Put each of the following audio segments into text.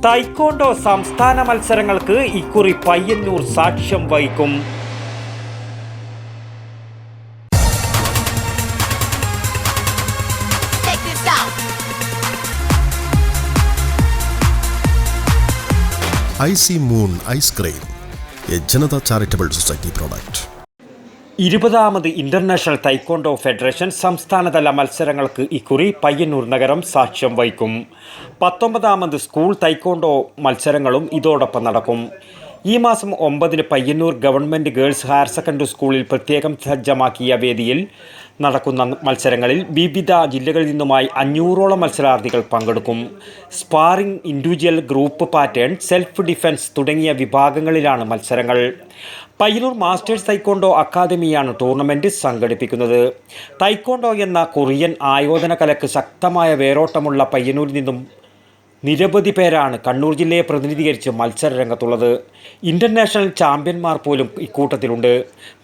Taekwondo സംസ്ഥാന മത്സരങ്ങൾക്ക് ഇക്കുറി പയ്യന്നൂർ സാക്ഷ്യം വഹിക്കും. Icy moon ice cream, A Janata charitable society product. 20ാമത് ഇന്റർനാഷണൽ തൈക്കോണ്ടോ ഫെഡറേഷൻ സംസ്ഥാനതല മത്സരങ്ങൾക്ക് ഇക്കുറി പയ്യന്നൂർ നഗരം സാക്ഷ്യം വഹിക്കും. 19ാമത് സ്കൂൾ തൈക്കോണ്ടോ മത്സരങ്ങളും ഇതോടൊപ്പം നടക്കും. ഈ മാസം 9-ന് Payyanur government girls higher secondary സ്കൂളിൽ പ്രത്യേകം സജ്ജമാക്കിയ വേദിയിൽ നടക്കുന്ന മത്സരങ്ങളിൽ വിവിധ ജില്ലകളിൽ നിന്നുമായി 500ഓളം മത്സരാർത്ഥികൾ പങ്കെടുക്കും. Sparring, individual, group pattern, self defence തുടങ്ങിയ വിഭാഗങ്ങളിലാണ് മത്സരങ്ങൾ. പയ്യന്നൂർ മാസ്റ്റേഴ്സ് തൈക്കോണ്ടോ അക്കാദമിയാണ് ടൂർണമെൻറ്റ് സംഘടിപ്പിക്കുന്നത്. തൈക്കോണ്ടോ എന്ന കൊറിയൻ ആയോധന കലയ്ക്ക് ശക്തമായ വേരോട്ടമുള്ള പയ്യന്നൂരിൽ നിന്നും നിരവധി പേരാണ് കണ്ണൂർ ജില്ലയെ പ്രതിനിധീകരിച്ച് മത്സരരംഗത്തുള്ളത്. ഇൻ്റർനാഷണൽ ചാമ്പ്യന്മാർ പോലും ഇക്കൂട്ടത്തിലുണ്ട്.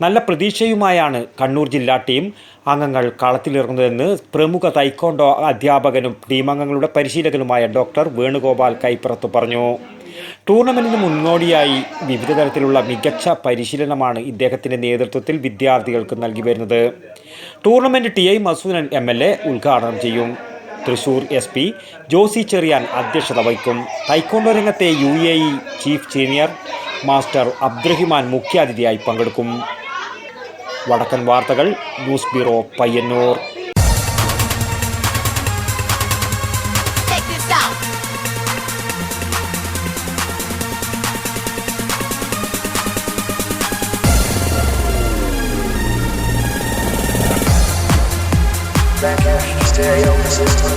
നല്ല പ്രതീക്ഷയുമായാണ് കണ്ണൂർ ജില്ലാ ടീം അംഗങ്ങൾ കളത്തിലിറങ്ങുന്നതെന്ന് പ്രമുഖ തൈക്കോണ്ടോ അധ്യാപകനും ടീമംഗങ്ങളുടെ പരിശീലകനുമായ ഡോക്ടർ വേണുഗോപാൽ കൈപ്പുറത്ത് പറഞ്ഞു. ടൂർണമെൻറ്റിന് മുന്നോടിയായി വിവിധ തരത്തിലുള്ള മികച്ച പരിശീലനമാണ് ഇദ്ദേഹത്തിൻ്റെ നേതൃത്വത്തിൽ വിദ്യാർത്ഥികൾക്ക് നൽകി വരുന്നത്. Tournament T I Madhusoodanan MLA ഉദ്ഘാടനം ചെയ്യും. തൃശൂർ SP ജോസി ചെറിയാൻ അധ്യക്ഷത വഹിക്കും. തൈക്കോണ്ടോ രംഗത്തെ UAE chief senior master Abdurahiman മുഖ്യാതിഥിയായി പങ്കെടുക്കും. വടക്കൻ വാർത്തകൾ, news bureau, Payyanur. Stereo system.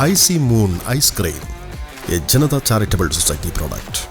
Icy moon ice cream, A Janata charitable society product.